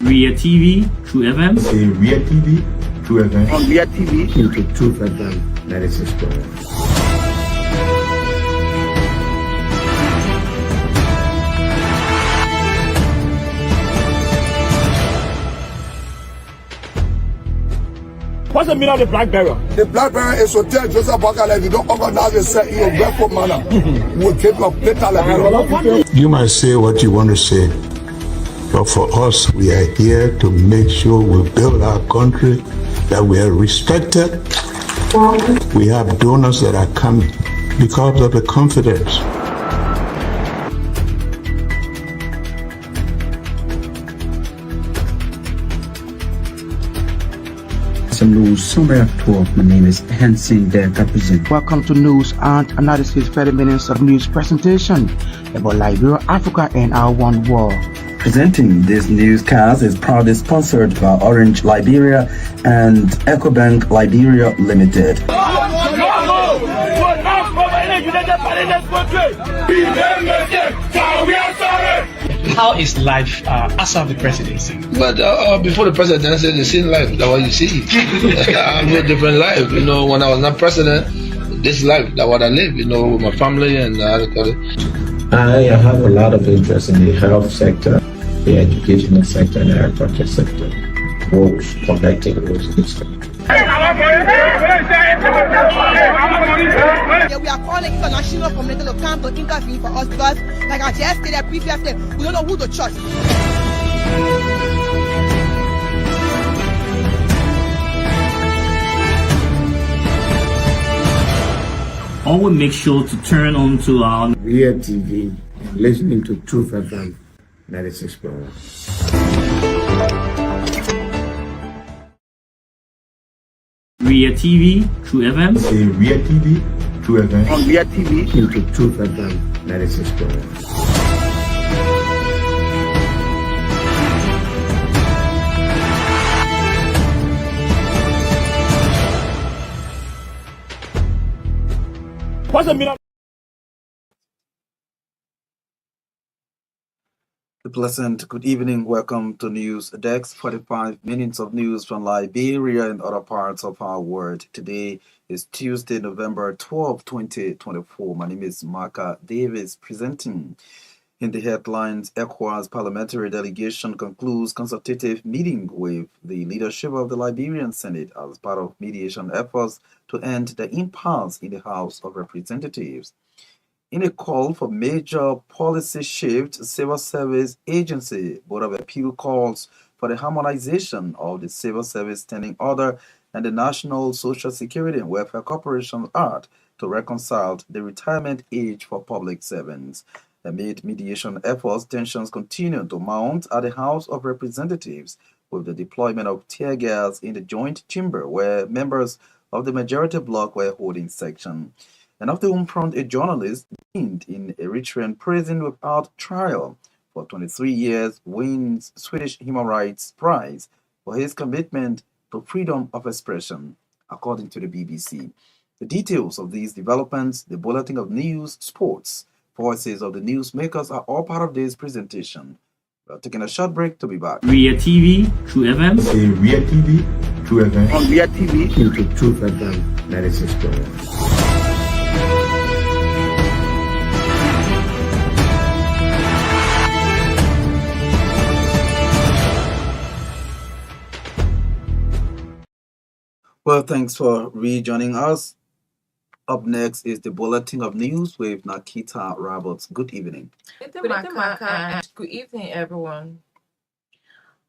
Ria TV, True FM. Ria TV, True FM. On Ria TV, into True FM 96.1. What's the meaning of the black barrier? The black barrier is to tell Joseph Bakala, if you don't organize yourself in a grateful manner, we'll give you a better life. You might say what you want to say, but for us, we are here to make sure we build our country, that we are respected. We have donors that are coming because of the confidence. News Summary of 12. My name is Hansen Delta Present. Welcome to News and Analysis 30 minutes of news presentation about Liberia, Africa, and our one world. Presenting this newscast is proudly sponsored by Orange Liberia and EcoBank Liberia Limited. How is life after the presidency? But before the presidency, the same life that what you see. I live a different life. You know, when I was not president, this life that what I live. You know, with my family and I have a lot of interest in the health sector, the educational sector, and the agriculture sector. Works connecting those systems. Yeah, we are calling international community to come to intervene for us because, like I just stated previously, we don't know who to trust. Always make sure to turn on to our Ria TV and listening to True FM 96.1. Ria TV, True FM. Ria TV, True FM. On Ria TV, into True FM 96.1. what's the meaning? A pleasant good evening. Welcome to News Desk, 45 minutes of news from Liberia and other parts of our world. Today is Tuesday, November 12, 2024. My name is Marka Davis presenting. In the headlines, ECOWAS parliamentary delegation concludes consultative meeting with the leadership of the Liberian Senate as part of mediation efforts to end the impasse in the House of Representatives. In a call for major policy shift, Civil Service Agency Board of Appeal calls for the harmonization of the Civil Service Standing Order and the National Social Security and Welfare Corporation Act to reconcile the retirement age for public servants. Amid mediation efforts, tensions continue to mount at the House of Representatives with the deployment of tear gas in the joint chamber where members of the majority bloc were holding section. And of the home front, a journalist detained in Eritrean prison without trial for 23 years wins Swedish Human Rights Prize for his commitment to freedom of expression, according to the BBC. The details of these developments, the bulletin of news, sports, voices of the newsmakers are all part of this presentation. We're taking a short break to be back. Ria TV, True FM. Ria TV, True FM. On Ria TV, into True FM 96.1. Well, thanks for rejoining us. Up next is the Bulletin of News with Naketa Roberts. Good evening. Good evening, everyone.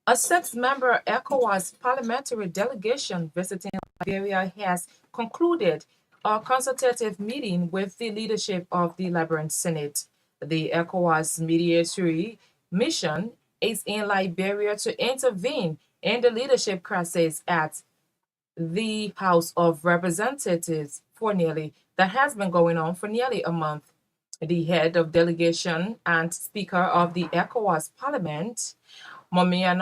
A six-member ECOWAS parliamentary delegation visiting Liberia has concluded a consultative meeting with the leadership of the Liberian Senate. The ECOWAS mediatory mission is in Liberia to intervene in the leadership crisis at the House of Representatives that has been going on for nearly a month. The head of delegation and speaker of the ECOWAS Parliament, Myean,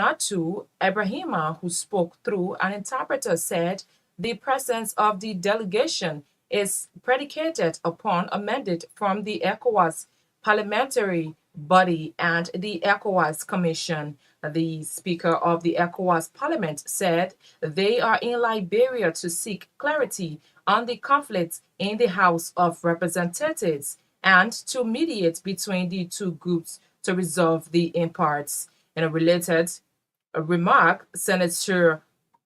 Ibrahima, who spoke through an interpreter, said the presence of the delegation is predicated upon a mandate from the ECOWAS Parliamentary body and the ECOWAS Commission. The Speaker of the ECOWAS Parliament said they are in Liberia to seek clarity on the conflict in the House of Representatives and to mediate between the two groups to resolve the impasse. In a related remark, Senate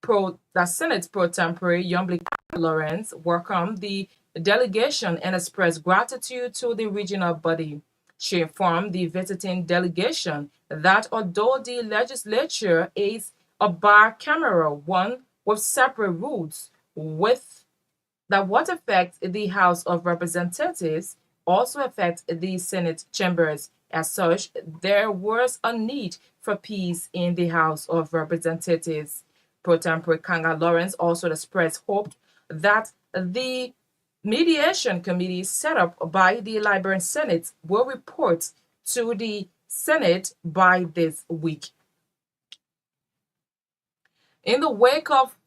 Pro Tempore Yombly Lawrence welcomed the delegation and expressed gratitude to the regional body. She informed the visiting delegation that although the legislature is a bicameral one with separate rules, that what affects the House of Representatives also affects the Senate chambers. As such, there was a need for peace in the House of Representatives. Pro tempore Kanga Lawrence also expressed hope that the mediation committee set up by the Liberian Senate will report to the Senate by this week. In the wake of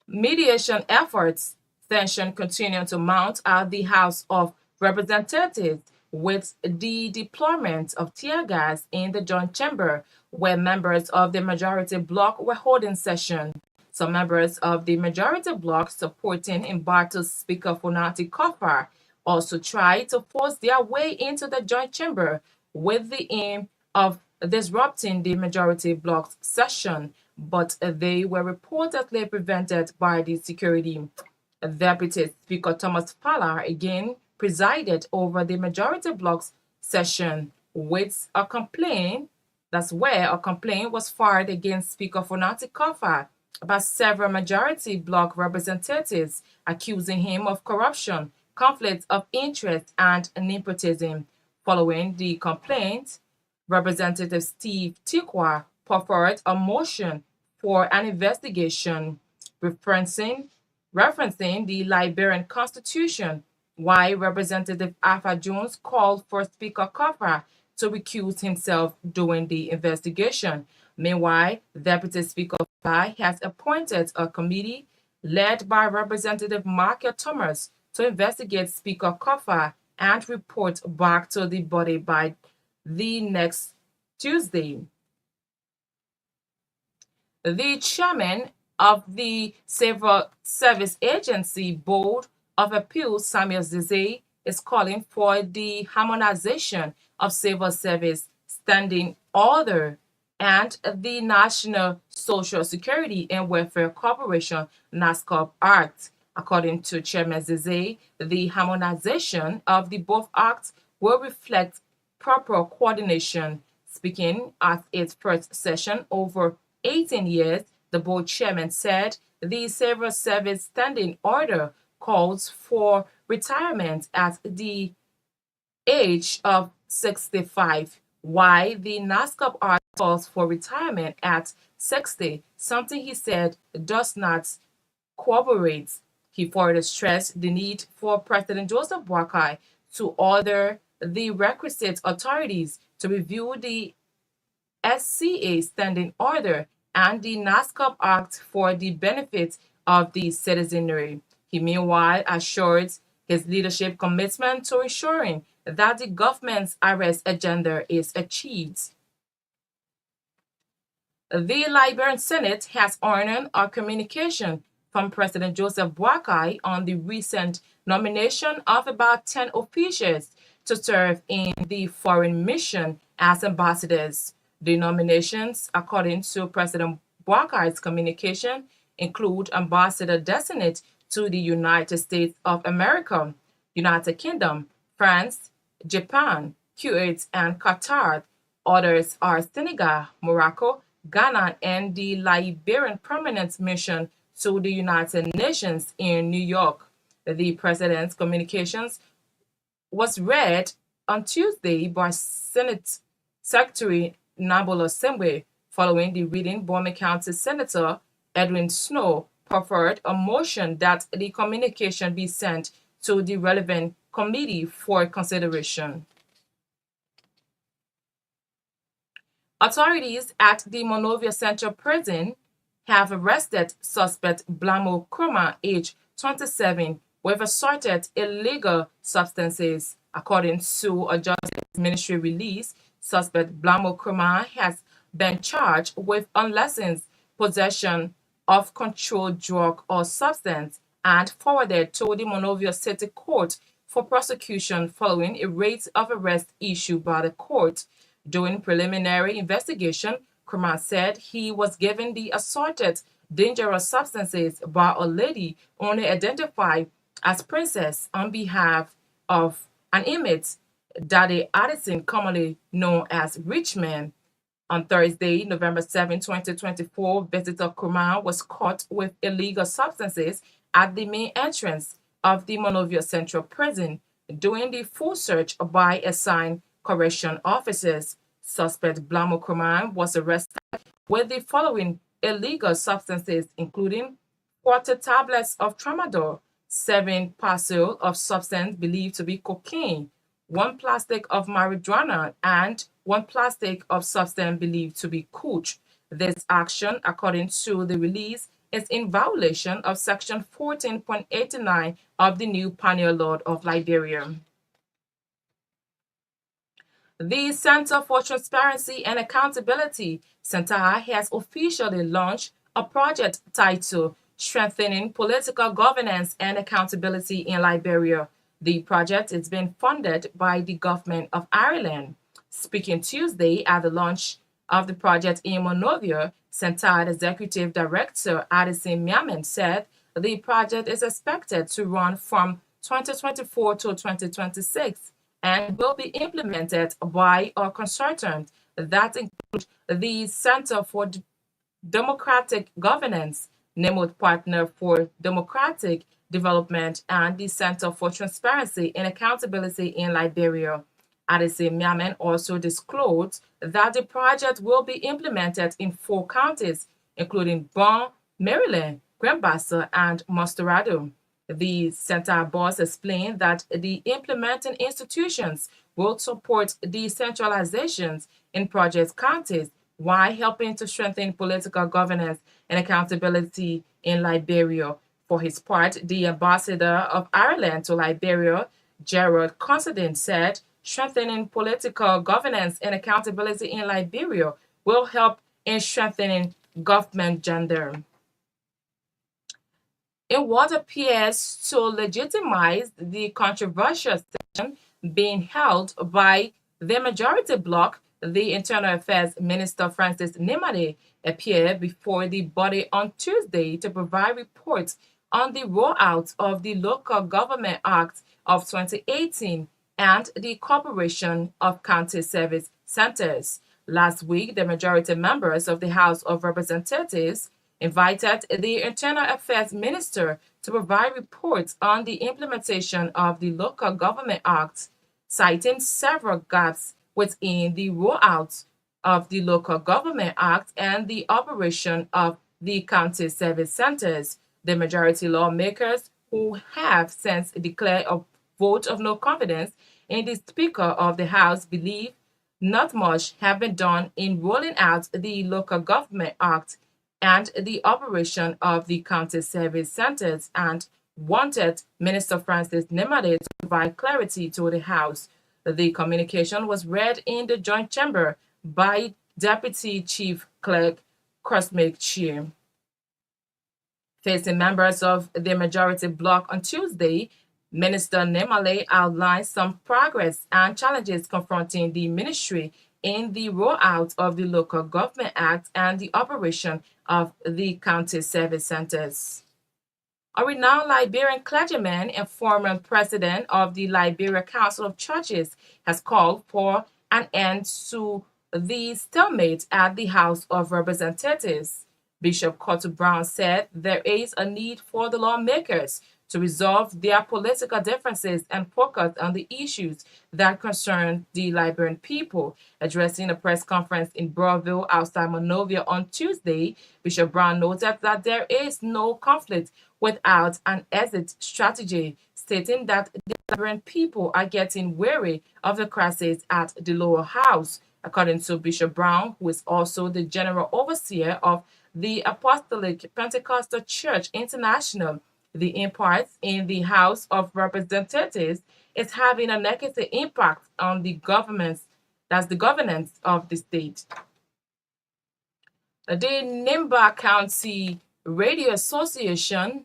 mediation efforts, tension continued to mount at the House of Representatives with the deployment of tear gas in the joint chamber where members of the majority bloc were holding session. Some members of the majority bloc supporting embattled Speaker Funati Koffar also tried to force their way into the joint chamber with the aim of disrupting the majority bloc's session, but they were reportedly prevented by the security. Deputy Speaker Thomas Fowler again presided over the majority bloc's session with a complaint. That's where a complaint was filed against Speaker Funati Koffar by several majority bloc representatives accusing him of corruption, conflict of interest, and nepotism. Following the complaint, Representative Steve Tikwa preferred a motion for an investigation referencing the Liberian Constitution, while Representative Alpha Jones called for Speaker Koffar to recuse himself during the investigation. Meanwhile, Deputy Speaker Fly has appointed a committee led by Representative Marka Thomas to investigate Speaker Koffar and report back to the body by the next Tuesday. The chairman of the Civil Service Agency Board of Appeals, Samuel Zizé, is calling for the harmonization of civil service standing order and the National Social Security and Welfare Corporation NASCOP Act. According to Chairman Zizé, the harmonization of the both acts will reflect proper coordination. Speaking at its first session over 18 years, the board chairman said the Civil Service Standing Order calls for retirement at the age of 65, while the NASCOP Act calls for retirement at 60, something he said does not corroborate. He further stressed the need for President Joseph Boakai to order the requisite authorities to review the SCA Standing Order and the NASCOP Act for the benefit of the citizenry. He meanwhile assured his leadership commitment to ensuring that the government's arrest agenda is achieved. The Liberian Senate has honored a communication from President Joseph Boakai on the recent nomination of about 10 officials to serve in the foreign mission as ambassadors. The nominations, according to President Boakai's communication, include ambassador designate to the United States of America, United Kingdom, France, Japan, Kuwait, and Qatar. Others are Senegal, Morocco, Ghana, and the Liberian Permanent Mission to the United Nations in New York. The president's communications was read on Tuesday by Senate Secretary Nabolo Semwe. Following the reading, Bome County Senator Edwin Snow preferred a motion that the communication be sent to the relevant committee for consideration. Authorities at the Monrovia Central Prison have arrested suspect Blamo Kruma, age 27, with assorted illegal substances. According to a Justice Ministry release, Suspect Blamo Kruma has been charged with unlicensed possession of controlled drug or substance and forwarded to the Monrovia City Court for prosecution following a writ of arrest issued by the court. During preliminary investigation, Kruma said he was given the assorted dangerous substances by a lady only identified as Princess on behalf of an inmate, Daddy Addison, commonly known as Richmond. On Thursday, November 7, 2024, visitor Kruma was caught with illegal substances at the main entrance of the Monrovia Central Prison during the full search by assigned correction officers. Suspect Blamo Kruma was arrested with the following illegal substances, including 40 tablets of tramadol, 7 parcels of substance believed to be cocaine, 1 plastic of marijuana, and 1 plastic of substance believed to be kuch. This action, according to the release, is in violation of Section 14.89 of the new Penal Law of Liberia. The Center for Transparency and Accountability, CENTAA, has officially launched a project titled Strengthening Political Governance and Accountability in Liberia. The project is being funded by the Government of Ireland. Speaking Tuesday at the launch of the project in Monrovia, CENTAA Executive Director Addison Myean said the project is expected to run from 2024 to 2026 and will be implemented by a consortium that includes the Center for Democratic Governance, NEMOD Partner for Democratic Development, and the Center for Transparency and Accountability in Liberia. Addison Myean also disclosed that the project will be implemented in 4 counties, including Bon, Maryland, Grand Bassa, and Mostarado. The center boss explained that the implementing institutions will support decentralizations in project counties while helping to strengthen political governance and accountability in Liberia. For his part, the ambassador of Ireland to Liberia, Gerald Considine, said strengthening political governance and accountability in Liberia will help in strengthening government gender. In what appears to legitimize the controversial session being held by the majority bloc, the Internal Affairs Minister Francis Nimade appeared before the body on Tuesday to provide reports on the rollout of the Local Government Act of 2018 and the Corporation of County Service Centers. Last week, the majority members of the House of Representatives invited the Internal Affairs Minister to provide reports on the implementation of the Local Government Act, citing several gaps within the rollout of the Local Government Act and the operation of the county service centers. The majority lawmakers, who have since declared a vote of no confidence in the Speaker of the House, believe not much have been done in rolling out the Local Government Act and the operation of the county service centers, and wanted Minister Francis Nimade to provide clarity to the House. The communication was read in the joint chamber by Deputy Chief Clerk Cosmic Chi. Facing members of the majority bloc on Tuesday, Minister Nimade outlined some progress and challenges confronting the ministry in the rollout of the Local Government Act and the operation of the county service centers. A renowned Liberian clergyman and former president of the Liberia Council of Churches has called for an end to the stalemate at the House of Representatives. Bishop Cotto Brown said there is a need for the lawmakers to resolve their political differences and focus on the issues that concern the Liberian people. Addressing a press conference in Broadville outside Monrovia on Tuesday, Bishop Brown noted that there is no conflict without an exit strategy, stating that the Liberian people are getting weary of the crisis at the lower house. According to Bishop Brown, who is also the general overseer of the Apostolic Pentecostal Church International, the impasse in the House of Representatives is having a negative impact on the government's That's the governance of the state. The Nimba County Radio Association,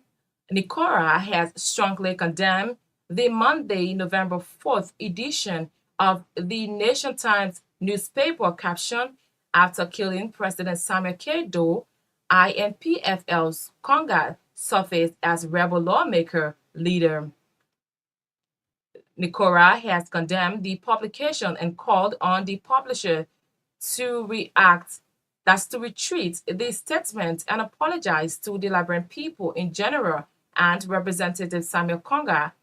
NICORA, has strongly condemned the Monday, November 4th edition of the Nation Times newspaper caption, "After killing President Samuel Kedo, INPFL's Conga surfaced as rebel lawmaker leader." NICORA has condemned the publication and called on the publisher to retreat the statement and apologize to the Liberian people in general and Representative Samuel Conga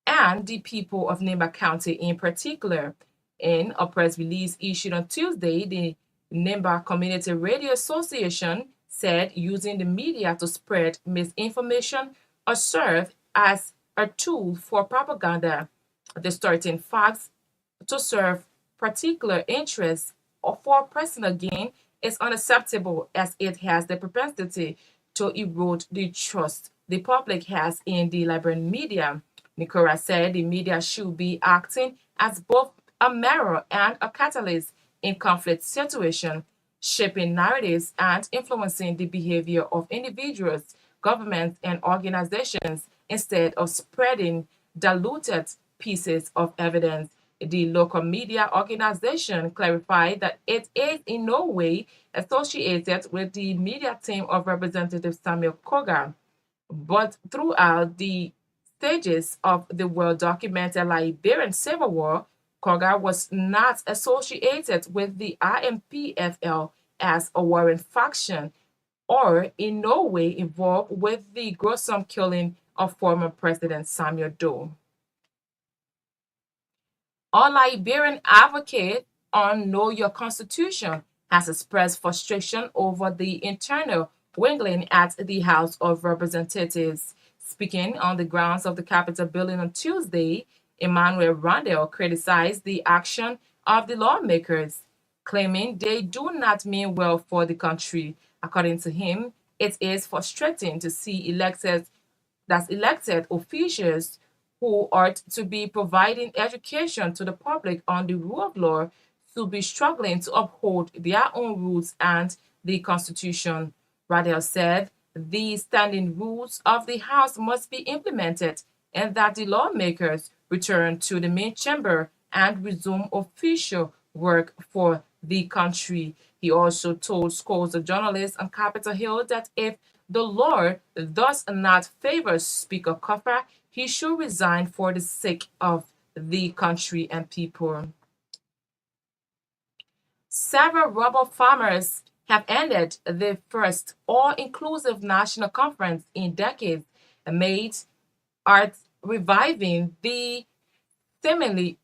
and the people of Nimba County in particular. In a press release issued on Tuesday, the Nimba Community Radio Association said using the media to spread misinformation or serve as a tool for propaganda, distorting facts to serve particular interests or for personal gain is unacceptable, as it has the propensity to erode the trust the public has in the Liberian media. Nikora said the media should be acting as both a mirror and a catalyst in conflict situations, shaping narratives and influencing the behavior of individuals, governments, and organizations instead of spreading diluted pieces of evidence. The local media organization clarified that it is in no way associated with the media team of Representative Samuel Koga, but throughout the stages of the well-documented Liberian Civil War, Koga was not associated with the IMPFL as a warring faction or in no way involved with the gruesome killing of former President Samuel Doe. A Liberian advocate on Know Your Constitution has expressed frustration over the internal wrangling at the House of Representatives. Speaking on the grounds of the Capitol building on Tuesday, Emmanuel Randall criticized the action of the lawmakers, claiming they do not mean well for the country. According to him, it is frustrating to see elected officials who are to be providing education to the public on the rule of law to be struggling to uphold their own rules and the Constitution. Radel said the standing rules of the House must be implemented and that the lawmakers return to the main chamber and resume official work for the country. He also told scores of journalists on Capitol Hill that if the law does not favor Speaker Coffer, he should resign for the sake of the country and people. Several rubber farmers have ended the first all-inclusive national conference in decades amid art reviving the seemingly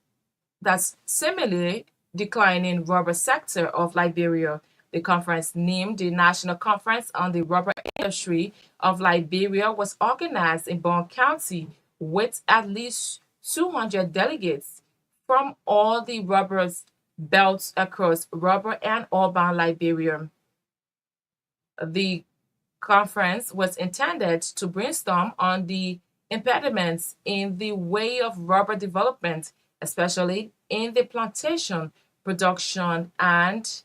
declining rubber sector of Liberia. The conference, named the National Conference on the Rubber Industry of Liberia, was organized in Bond County with at least 200 delegates from all the rubber belts across rubber and urban Liberia. The conference was intended to brainstorm on the impediments in the way of rubber development, especially in the plantation, production, and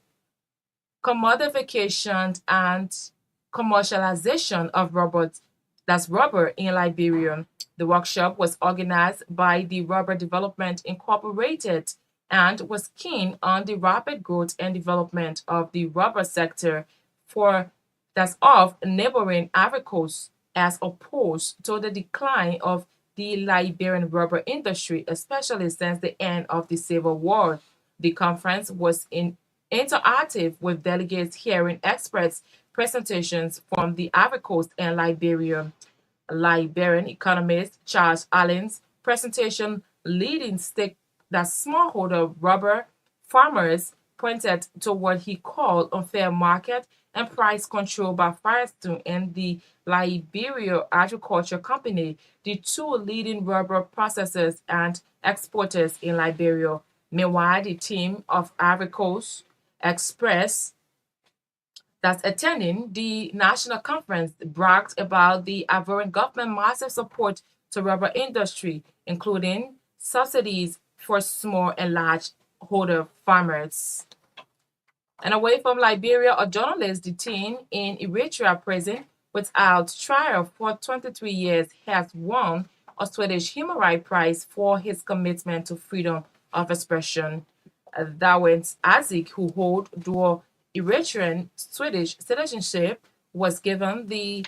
commodification and commercialization of rubber in Liberia. The workshop was organized by the Rubber Development Incorporated and was keen on the rapid growth and development of the rubber sector of neighboring Ivory Coast, as opposed to the decline of the Liberian rubber industry, especially since the end of the Civil War. The conference was interactive, with delegates hearing experts' presentations from the Ivory Coast and Liberia. Liberian economist Charles Allen's presentation, leading smallholder rubber farmers, pointed to what he called unfair market and price control by Firestone and the Liberia Agriculture Company, the two leading rubber processors and exporters in Liberia. Meanwhile, the team of Ivory Coast Express that's attending the national conference bragged about the Ivorian government's massive support to rubber industry, including subsidies for small and large smallholder farmers. And away from Liberia, a journalist detained in Eritrea prison without trial for 23 years has won a Swedish Human Rights Prize for his commitment to freedom of expression. Dawit Azik, who holds dual Eritrean Swedish citizenship, was given the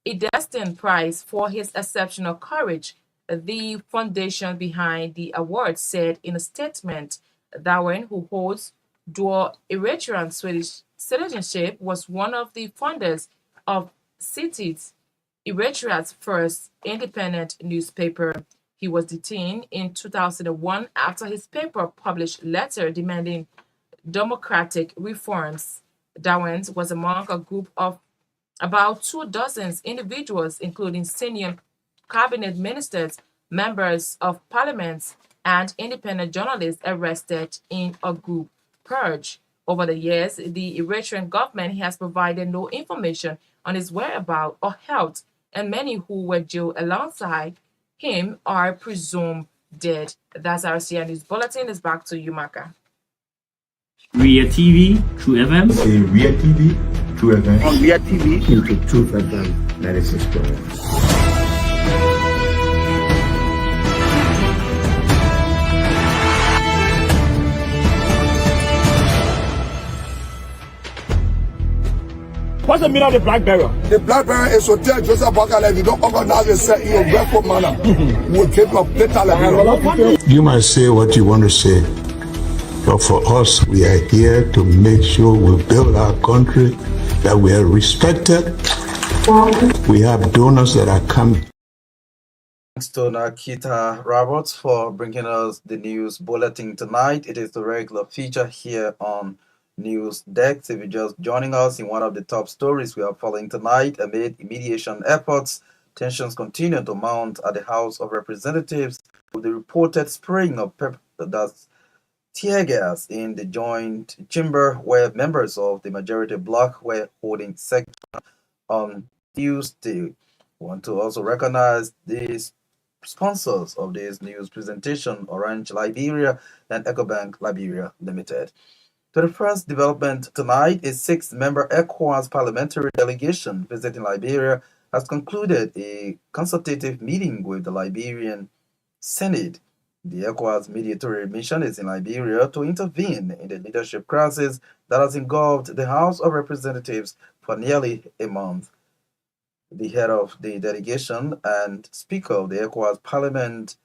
Edestin Prize for his exceptional courage. The foundation behind the award said in a statement. Darwin, who holds dual Eritrean Swedish citizenship, was one of the founders of Cities, Eritrea's first independent newspaper. He was detained in 2001 after his paper published a letter demanding democratic reforms. Darwin was among a group of about 24 individuals, including senior cabinet ministers, members of parliament, and independent journalists arrested in a group purge. Over the years, the Eritrean government has provided no information on his whereabouts or health, and many who were jailed alongside him are presumed dead. That's our CN News Bulletin. It's back to you, Marka. Ria TV, True FM. Ria TV, True FM. On Ria TV. Into True FM 96.1. What's the meaning of the black barrel? The black barrel is to tell Joseph Bakala, if you don't organize yourself in your grateful manner, we'll keep your better level. You might say what you want to say, but for us, we are here to make sure we build our country, that we are respected. We have donors that are coming. Thanks to Naketa Roberts for bringing us the news bulletin tonight. It is the regular feature here on News Desk. If you're just joining us, in one of the top stories we are following tonight, amid mediation efforts, tensions continue to mount at the House of Representatives with the reported spraying of tear gas in the joint chamber where members of the majority bloc were holding session on Tuesday. We want to also recognize the sponsors of this news presentation, Orange Liberia and EcoBank Liberia Limited. To the first development tonight, a 6-member ECOWAS parliamentary delegation visiting Liberia has concluded a consultative meeting with the Liberian Senate. The ECOWAS mediatory mission is in Liberia to intervene in the leadership crisis that has engulfed the House of Representatives for nearly a month. The head of the delegation and Speaker of the ECOWAS Parliament,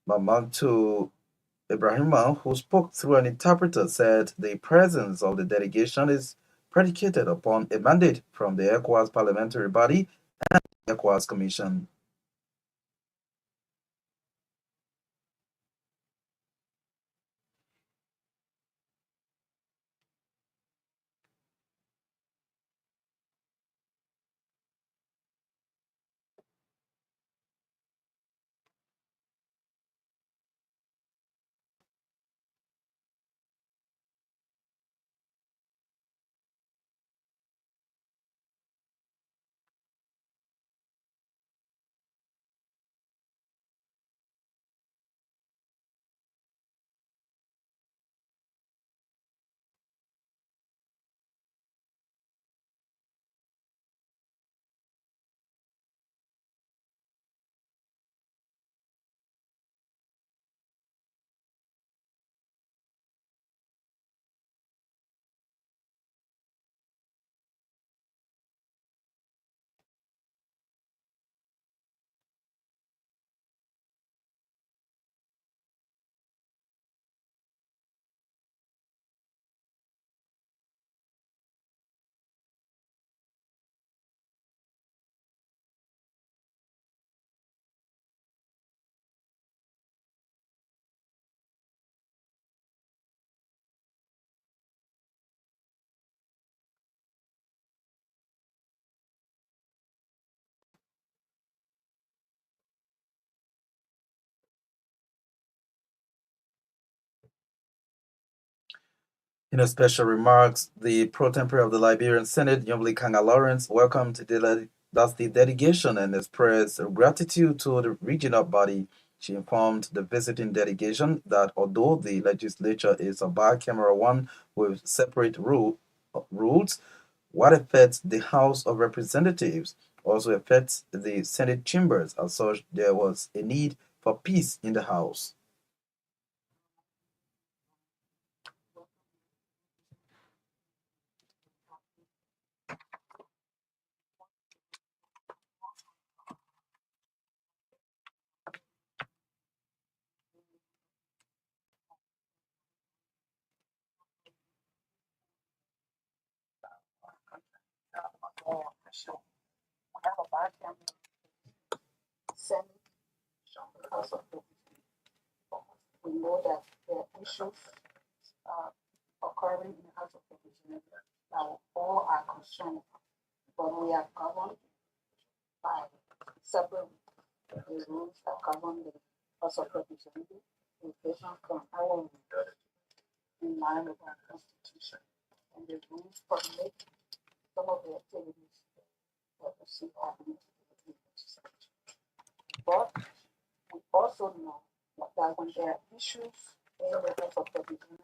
Mamadou Ibrahima, who spoke through an interpreter, said the presence of the delegation is predicated upon a mandate from the ECOWAS parliamentary body and the ECOWAS Commission. In a special remarks, the pro-tempore of the Liberian Senate, Yomli Kanga Lawrence, welcomed the delegation and expressed gratitude to the regional body She informed the visiting delegation that although the legislature is a bicameral one with separate rules, what affects the House of Representatives also affects the Senate chambers. As such, there was a need for peace in the House. We know that there are issues occurring in the House of Representatives that all are concerned, but we are governed by separate rules that govern the House of Representatives, based on our in line with our Constitution, and the rules permit some of the activities that we see happening in the legislature. But we also know that when there are issues in the House of Representatives,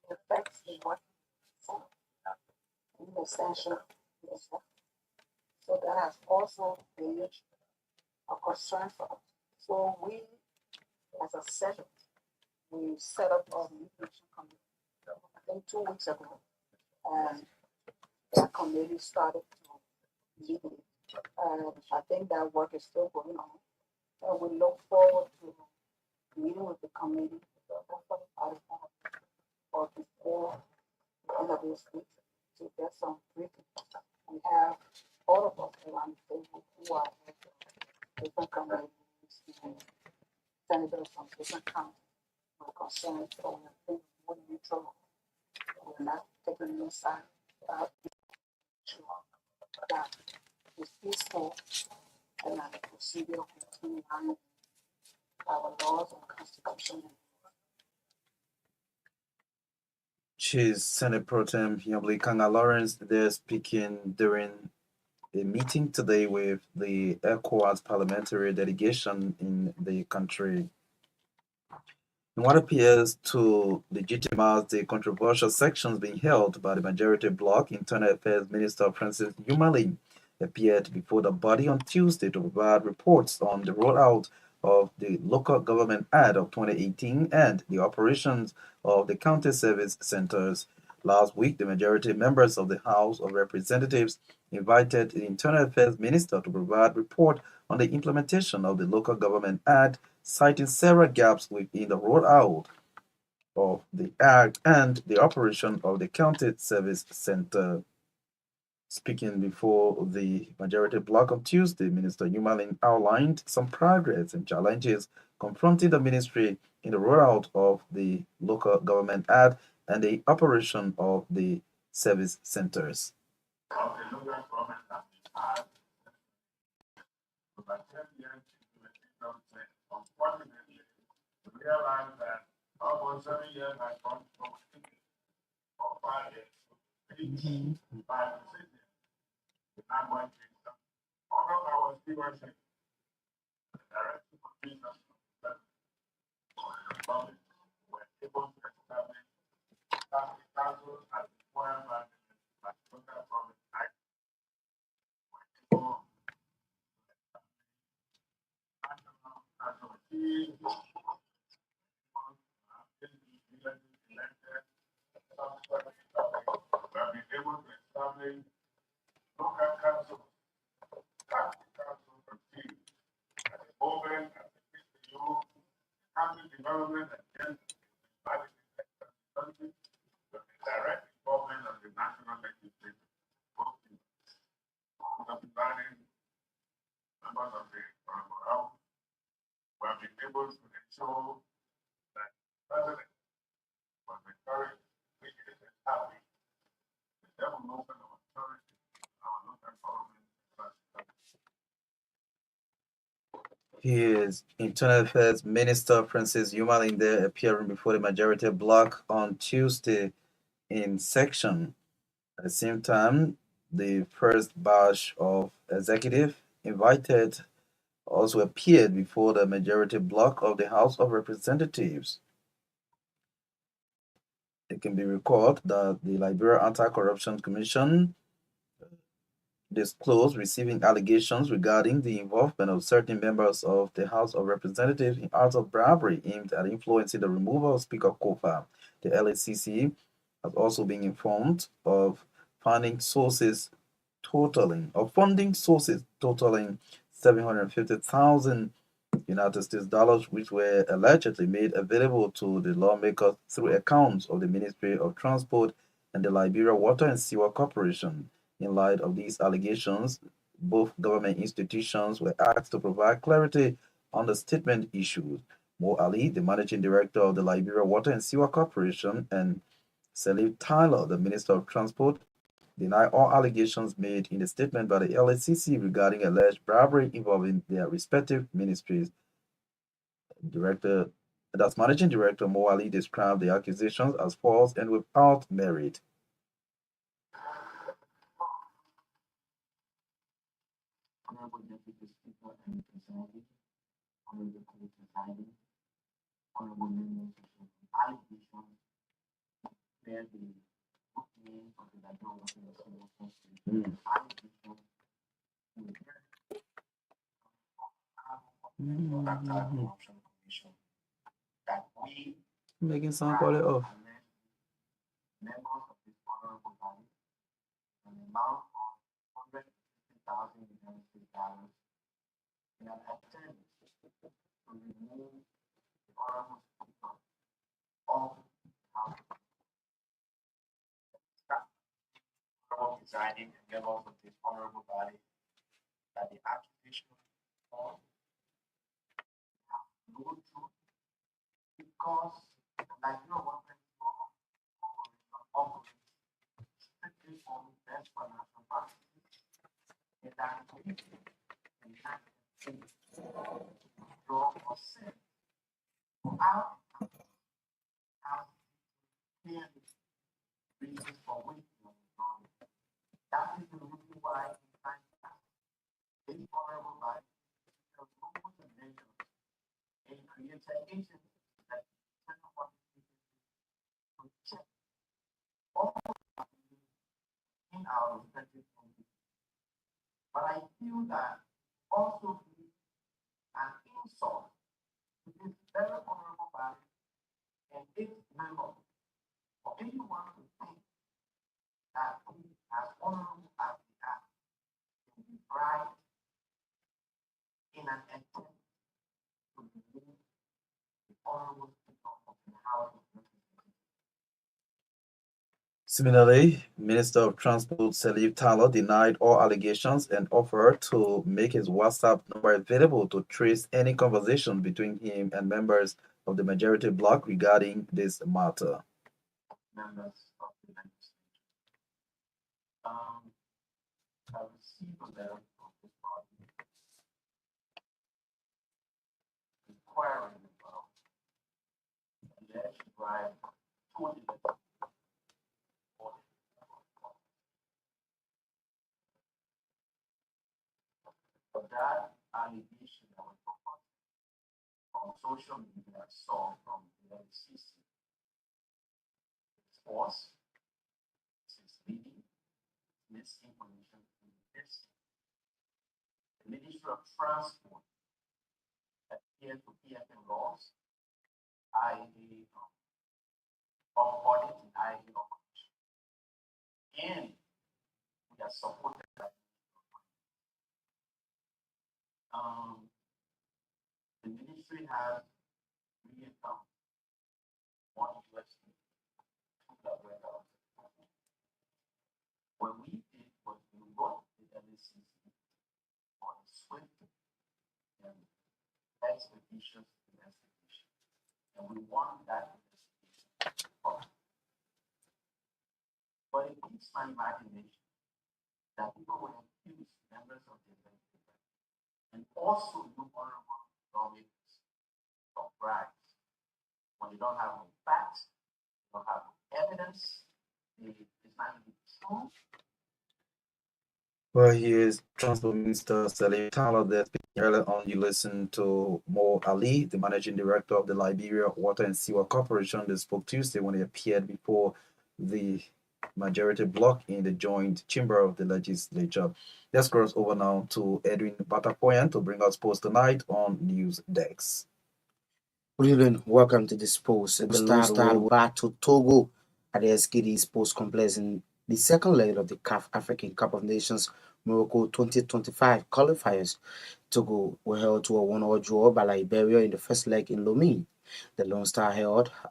it affects the work in the session. So that has also been a concern for us. So we, as a Senate, we set up a mediation committee, I think 2 weeks ago, and that committee started to meet. I think that work is still going on. And we look forward to meeting with the committee or before the end of this week to get some briefing. We have all of us around the table who are different committees and senators from different counties who are concerned. So we're more neutral. We're not taking no side. That is peaceful and that the procedure will continue on our laws and constitution. She's Senate Pro Tem Yambli Kanga Lawrence there speaking during a meeting today with the ECOWAS parliamentary delegation in the country. In what appears to legitimize the controversial sections being held by the majority bloc, Internal Affairs Minister Francis Yumali appeared before the body on Tuesday to provide reports on the rollout of the Local Government Act of 2018 and the operations of the county service centers. Last week, the majority members of the House of Representatives invited the Internal Affairs Minister to provide report on the implementation of the Local Government Act, citing several gaps within the rollout of the Act and the operation of the County Service Center. Speaking before the majority bloc on Tuesday, Minister Yumalin outlined some progress and challenges confronting the ministry in the rollout of the Local Government Act and the operation of the service centers. Realize that almost 7 years has gone from 5 years to 5 to 6 years. We're not going to all of our stewardship, the direct supervision of the public, were able to establish public council as required by the Local Government Act. We're able to national authorities. Able to establish local council, county council proceed at the moment at the PCU, county development and the direct involvement of the national legislature, both in planning, members of the House, we have been able to ensure that the president was encouraged to make it happy. His Internal Affairs Minister Francis Yumalin there appearing before the majority bloc on Tuesday in section. At the same time, the first batch of executive invited also appeared before the majority bloc of the House of Representatives. It can be recalled that the Liberia Anti-Corruption Commission disclosed receiving allegations regarding the involvement of certain members of the House of Representatives in acts of bribery aimed at influencing the removal of Speaker Kofa. The LACC has also been informed of funding sources totaling 750,000 United States dollars, which were allegedly made available to the lawmakers through accounts of the Ministry of Transport and the Liberia Water and Sewer Corporation. In light of these allegations, both government institutions were asked to provide clarity on the statement issued. Mo Ali, the managing director of the Liberia Water and Sewer Corporation, and Salif Tyler, the Minister of Transport, deny all allegations made in the statement by the LACC regarding alleged bribery involving their respective ministries. Managing director Mo Ali described the accusations as false and without merit. Honorable Deputy Speaker and Presiding, Honorable Presiding, Honorable Members of the Allegations, where the book name of the Liberia Water and Sewer Corporation allegations Anti-Corruption Commission that we Making some call it off. members of this honorable body an amount of $150,000 in an attempt to remove the honorable speaker of the House. Honorable presiding and members of this honorable body that the accusation of have no truth because the Liberia Water Corporation operates strictly on best financial practices and that we can have draw or send out as clearly reasons for which we are wrong. That is the reason why in fact this honorable body has rules and measures and creates agencies that can to check all in our respective countries. But I feel that also be an insult to this very honorable body and its members for anyone to think that we, as honorable as we are, can be bribed in an attempt to remove the honorable speaker of the House of Representatives. Similarly, Minister of Transport Salif Tyler denied all allegations and offered to make his WhatsApp number available to trace any conversation between him and members of the majority bloc regarding this matter. Members of the legislature. I received a letter from this body inquiring about alleged bribe to the for that allegation that was on social media I saw from the LCC. It's false, it's misleading, misinformation, and this. The Ministry of Transport adheres to PFN laws, IAA of audit and IAA operation. And we are supported by the ministry has reaffirmed one USD to the weather. What we did was we wrote the LACC on a swift and expeditious investigation. And we want that investigation up. But it keeps my imagination that people will accuse members of the executive and also do honorable lawmakers of bribes when they don't have no facts, they don't have no evidence, it's not even true. Well, here is Transport Minister Salif Tyler there speaking Earlier on, you listened to Mo Ali, the managing director of the Liberia Water and Sewer Corporation. They spoke Tuesday when he appeared before the majority bloc in the joint chamber of the legislature. Let's cross over now to Edwin Batapoyan to bring us post tonight on News Dex. Good evening. Welcome to this post. The Lone Star will battle Togo at the SKD Sports Complex in the second leg of the CAF African Cup of Nations Morocco 2025 qualifiers. Togo were held to a 1-1 draw by Liberia in the first leg in Lomé. The Lone Star held a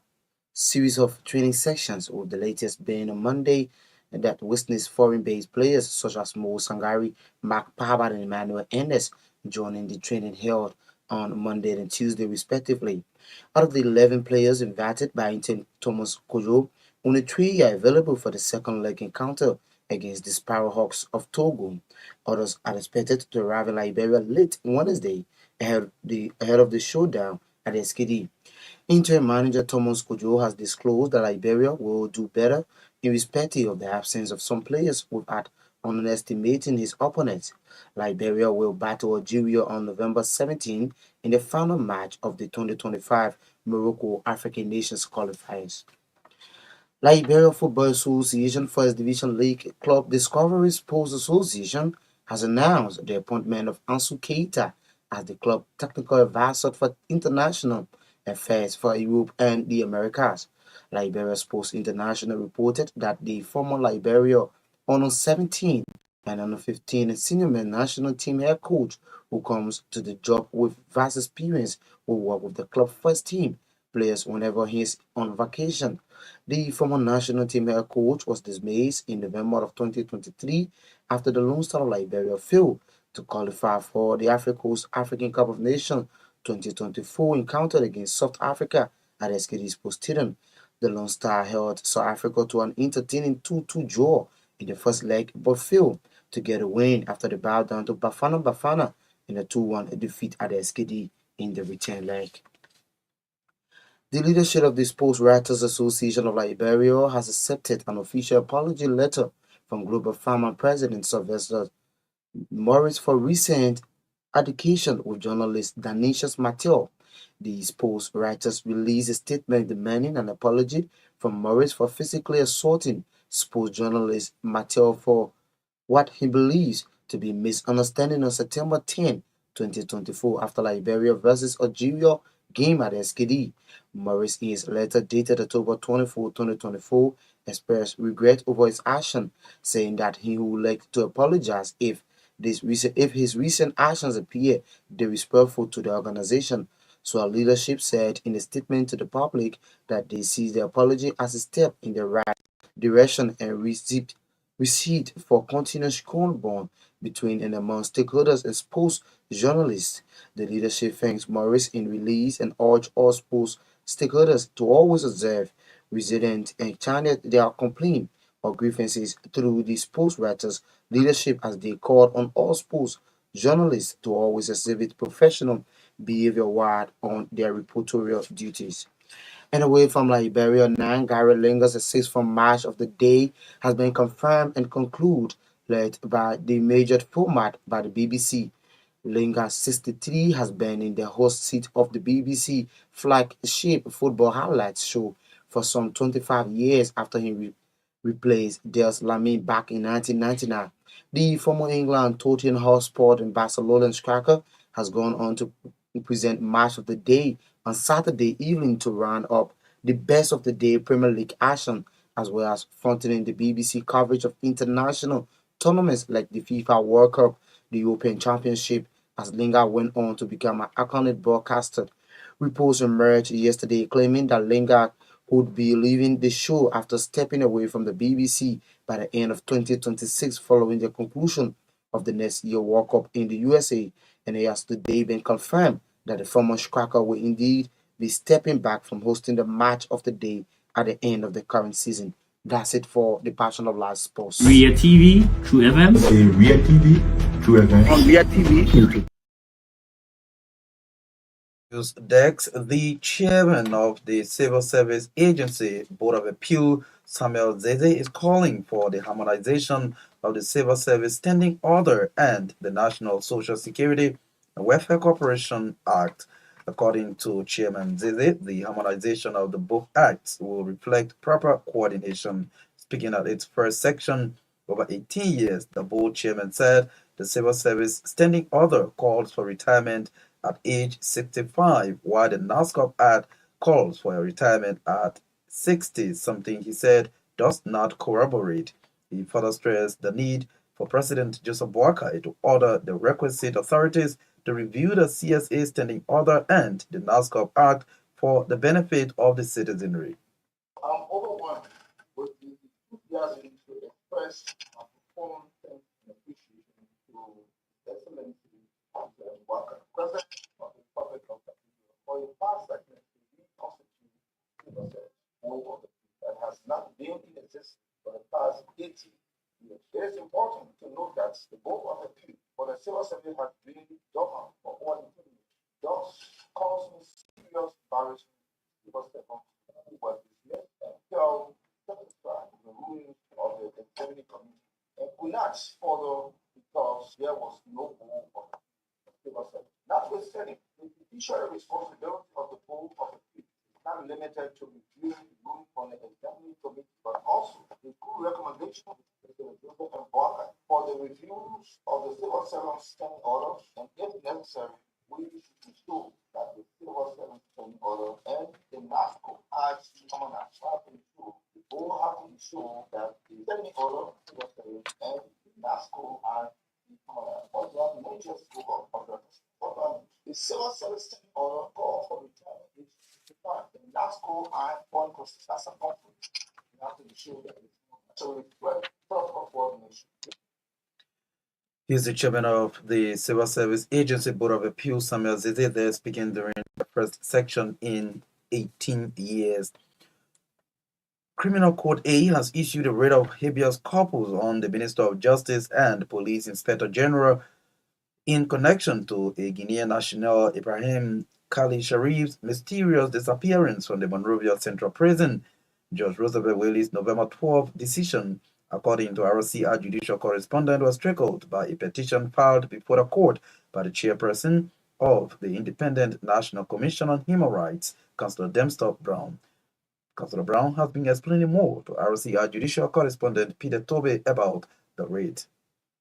series of training sessions, with the latest being on Monday, that witnessed foreign-based players such as Mo Sangari, Mark Pabad, and Emmanuel Endes joining the training held on Monday and Tuesday respectively. Out of the 11 players invited by Intern Thomas Kojo, only 3 are available for the second leg encounter against the Sparrowhawks of Togo. Others are expected to arrive in Liberia late Wednesday ahead of the showdown at SKD. Interim manager Thomas Kojo has disclosed that Liberia will do better in respect of the absence of some players without underestimating his opponents. Liberia will battle Algeria on November 17 in the final match of the 2025 Morocco African Nations qualifiers. Liberia Football Association First Division League Club Discovery Sports Association has announced the appointment of Ansu Keita as the club technical advisor for international affairs for Europe and the Americas. Liberia Sports International reported that the former Liberia under 17 and under 15 senior men national team head coach who comes to the job with vast experience will work with the club first team players whenever he is on vacation. The former national team head coach was dismissed in November of 2023 after the Lone Star of Liberia failed to qualify for the Africa's African Cup of Nations 2024 encounter against South Africa at SKD's Stadium. The Lone Star held South Africa to an entertaining 2-2 draw in the first leg but failed to get a win after the bow down to Bafana Bafana in a 2-1 defeat at SKD in the return leg. The leadership of the Sports Writers Association of Liberia has accepted an official apology letter from Global Pharma President Sylvester Morris for recent altercation with journalist Danicius Mateo. The Sports Writers released a statement demanding an apology from Morris for physically assaulting sports journalist Mateo for what he believes to be misunderstanding on September 10, 2024 after Liberia versus Algeria game at SKD. Morris, in his letter dated October 24, 2024, expressed regret over his action, saying that he would like to apologize if his recent actions appear disrespectful to the organization. So our leadership said in a statement to the public that they see the apology as a step in the right direction and receipt for continuous bond between and among stakeholders and sports journalists. The leadership thanks Morris in release and urged all sports stakeholders to always observe, resident, and channel their complaint or grievances through the sports writers' leadership as they called on all sports journalists to always exhibit professional behavior while on their reportorial duties. And away from Liberia, Gary Linger's assist from match of the day has been confirmed and concluded led by the measured format by the BBC. Linga 63 has been in the host seat of the BBC flagship football highlights show for some 25 years after he replaced Des Lamin back in 1999. The former England Tottenham Hotspur and Barcelona striker has gone on to present match of the day on Saturday evening to round up the best of the day Premier League action, as well as fronting the BBC coverage of international tournaments like the FIFA World Cup, the European Championship, as Lingard went on to become an iconic broadcaster. Reports emerged yesterday claiming that Lingard would be leaving the show after stepping away from the BBC by the end of 2026 following the conclusion of the next year World Cup in the USA, and it has today been confirmed that the former striker will indeed be stepping back from hosting the match of the day at the end of the current season. That's it for the Passion of Life Sports. Ria TV, True FM. Ria TV, True FM. On Ria TV, YouTube. Dex, the chairman of the Civil Service Agency Board of Appeal, Samuel Zeze, is calling for the harmonization of the Civil Service Standing Order and the National Social Security The Welfare Corporation Act. According to Chairman Zizi, the harmonization of the both acts will reflect proper coordination. Speaking at its first section, over 18 years, the board chairman said the civil service standing order calls for retirement at age 65, while the NASCOP Act calls for a retirement at 60, something he said does not corroborate. He further stressed the need for President Joseph Boakai to order the requisite authorities to review the CSA standing order and the NASCOP Act for the benefit of the citizenry. I'm overwhelmed with the enthusiasm to express my profound thanks and appreciation to His Excellency President Walker, President of the Republic of Nigeria, for a past second to reconstitute civil service board of the people that has not been in existence for the past 80 years. It is important to note that the board of the people for the civil service has been dormant for more than 20 years, thus causing serious embarrassment to civil servants who were dismissed until satisfied with the rulings of the examining committee and could not follow because there was no board of the civil service. Notwithstanding, the judicial responsibility of the board of the people is not limited to reviewing the ruling from the examining committee, but also the good recommendation of President Joseph M. Boakai for the reviews of the civil servants standing orders, and if necessary, we should ensure that the civil servants standing order and the NASCO Act harmonize. The board have to ensure that the standing order, civil servants, and the NASCO Act harmonize. What are major scope of the the civil service standing order call for retirement age 65. The NASCO Act one process as a conflict. We have to ensure that it's so reflect proper coordination. He's the chairman of the Civil Service Agency Board of Appeals, Samuel Zizi, there speaking during the first section in 18 years. Criminal Court A has issued a writ of habeas corpus on the Minister of Justice and Police Inspector General in connection to a Guinean national, Ibrahim Kali Sharif's mysterious disappearance from the Monrovia Central Prison. Judge Roosevelt Whaley's November 12 decision, according to RCR judicial correspondent, was trickled by a petition filed before the court by the chairperson of the Independent National Commission on Human Rights, Councillor Dempster Brown. Councillor Brown has been explaining more to RCR judicial correspondent Peter Tobe about the writ.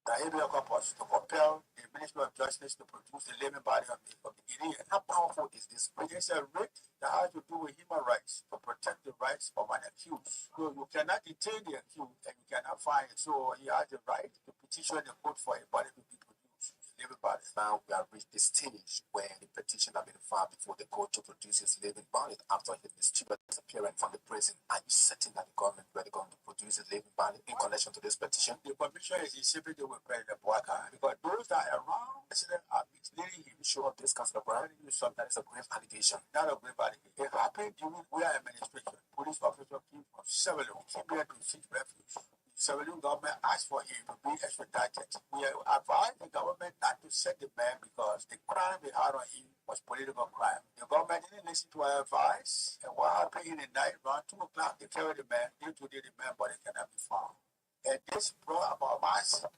The habeas corpus to compel the Ministry of Justice to produce the living body of the Guinean. How powerful is this? It's a writ that has to do with human rights, to protect the rights of an accused. So you cannot detain the accused and you cannot find it. So he has the right to petition the court for a body to be produced. Living body. Now we have reached the stage where the petition has been filed before the court to produce his living body after his mysterious disappearance from the prison. Are you certain that the government is going to produce his living body in connection to this petition? The commission is in sympathy with President Boakai because those that are around the president are misleading him. Show up this Councillor Brown, you saw that is a grave allegation. Not a grave allegation. It happened during our administration. Police officer came from Several, came here to seek refuge. Several government asked for him to be extradited. We advised the government not to send the man because the crime they had on him was political crime. The government didn't listen to our advice, and what happened in the night around 2 o'clock, they carried the man, they today the man body cannot be found. And this brought about massive,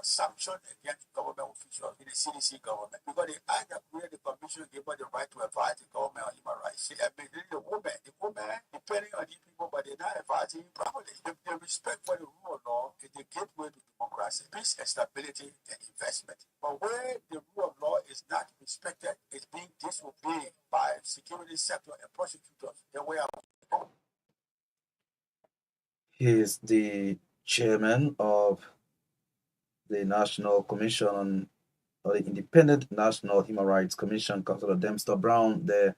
sanction against government officials in the CDC government because the act that created the commission gave us the right to advise the government on human rights. I mean, the woman, depending on these people, but they're not advising properly. The respect for the rule of law is the gateway to democracy, peace and stability and investment. But where the rule of law is not respected, it's being disobeyed by security sector and prosecutors. Then we are. He is the chairman of the National Commission or the Independent National Human Rights Commission, Councillor Dempster Brown, there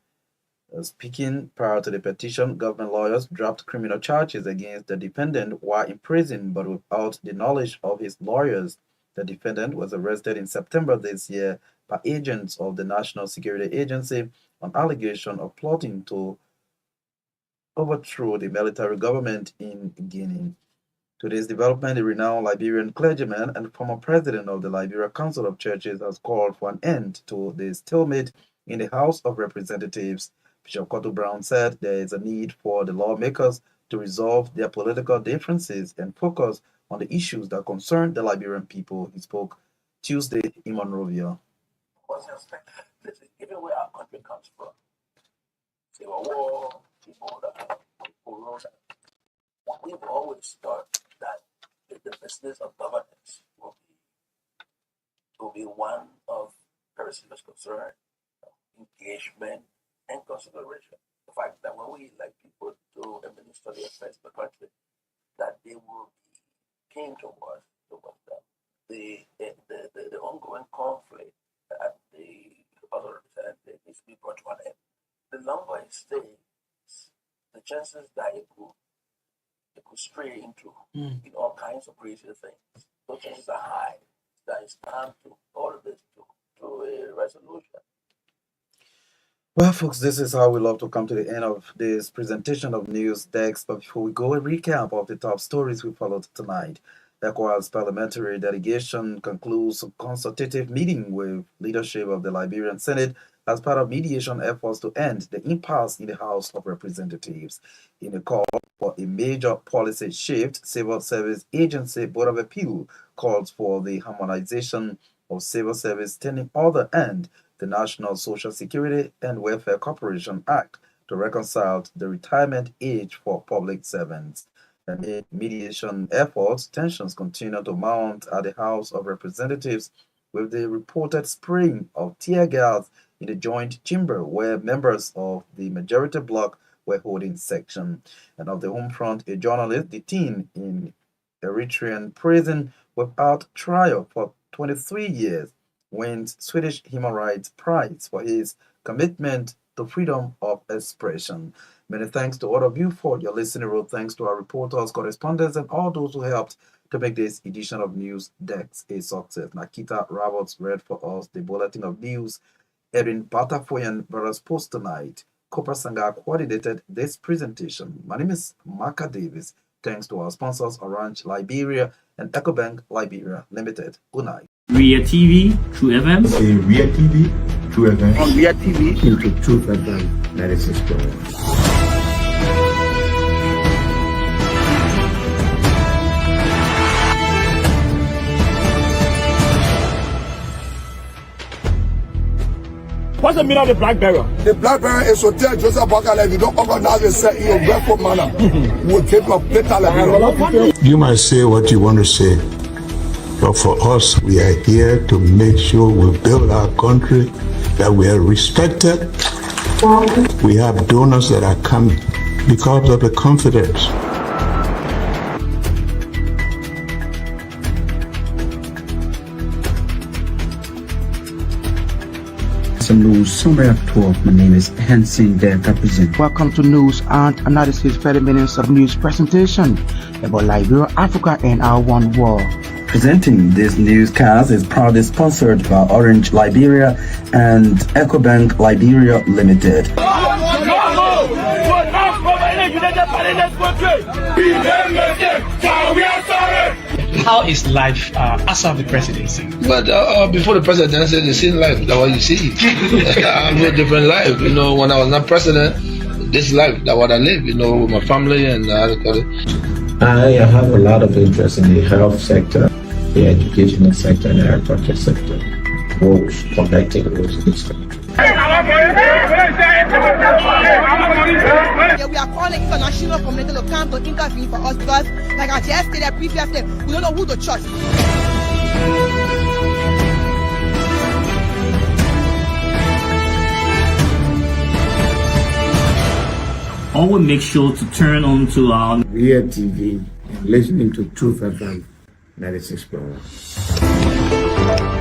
speaking prior to the petition. Government lawyers dropped criminal charges against the defendant while in prison, but without the knowledge of his lawyers. The defendant was arrested in September this year by agents of the National Security Agency on allegation of plotting to overthrow the military government in Guinea. To this development, the renowned Liberian clergyman and former president of the Liberia Council of Churches has called for an end to the stalemate in the House of Representatives. Bishop Cotto Brown said there is a need for the lawmakers to resolve their political differences and focus on the issues that concern the Liberian people. He spoke Tuesday in Monrovia. was expected. Listen, even where our country comes from, civil war, people that we've always thought that the business of governance will be one of very serious concern, engagement, and consideration. The fact that when we elect people to administer the affairs of the country, that they will be keen towards them. The ongoing conflict at the other end needs to be brought to an end. The longer it stays, the chances that it could stray into all kinds of crazy things. Those chances are high. That it's time to all of this to a resolution. Well, folks, this is how we love to come to the end of this presentation of News Desk. But before we go, a recap of the top stories we followed tonight. ECOWAS parliamentary delegation concludes a consultative meeting with leadership of the Liberian Senate as part of mediation efforts to end the impasse in the House of Representatives. In a call for a major policy shift, Civil Service Agency Board of Appeal calls for the harmonization of civil service, turning other end the National Social Security and Welfare Corporation Act to reconcile the retirement age for public servants. Amid mediation efforts, tensions continue to mount at the House of Representatives with the reported spraying of tear gas in the joint chamber where members of the majority bloc were holding section. And of the home front, a journalist detained in Eritrean prison without trial for 23 years wins Swedish Human Rights Prize for his commitment to freedom of expression. Many thanks to all of you for your listening role. Thanks to our reporters, correspondents, and all those who helped to make this edition of News Desk a success. Naketa Roberts read for us the bulletin of news. Erin Batafoyan brought us post tonight. Copper Sanga coordinated this presentation. My name is Marka Davis. Thanks to our sponsors, Orange Liberia and EcoBank Liberia Limited. Good night. Ria TV, True FM. Ria TV, True FM. On Ria TV. Into True FM 96.1. What's the meaning of the black barrier? The black barrier is to tell Joseph Bakala, if you don't organize yourself in a grateful manner, we'll keep you later. You might say what you want to say, but for us, we are here to make sure we build our country, that we are respected. We have donors that are coming because of the confidence. News summary of 12. My name is Hansen Delta Present. Welcome to News and Analysis 30 minutes of news presentation about Liberia, Africa, and our one world. Presenting this newscast is proudly sponsored by Orange Liberia and EcoBank Liberia Limited. How is life after the presidency? But before the presidency, the same life that what you see. I have a different life. You know, when I was not president, this life that what I live. You know, with my family and I have a lot of interest in the health sector, the educational sector, and the agriculture sector. Roads, connecting roads in this country. Yeah, we are calling international community to come to intervene for us because, like I just stated previously, we don't know who to trust. Always make sure to turn on to our Ria TV and listening to Truth FM 96.1.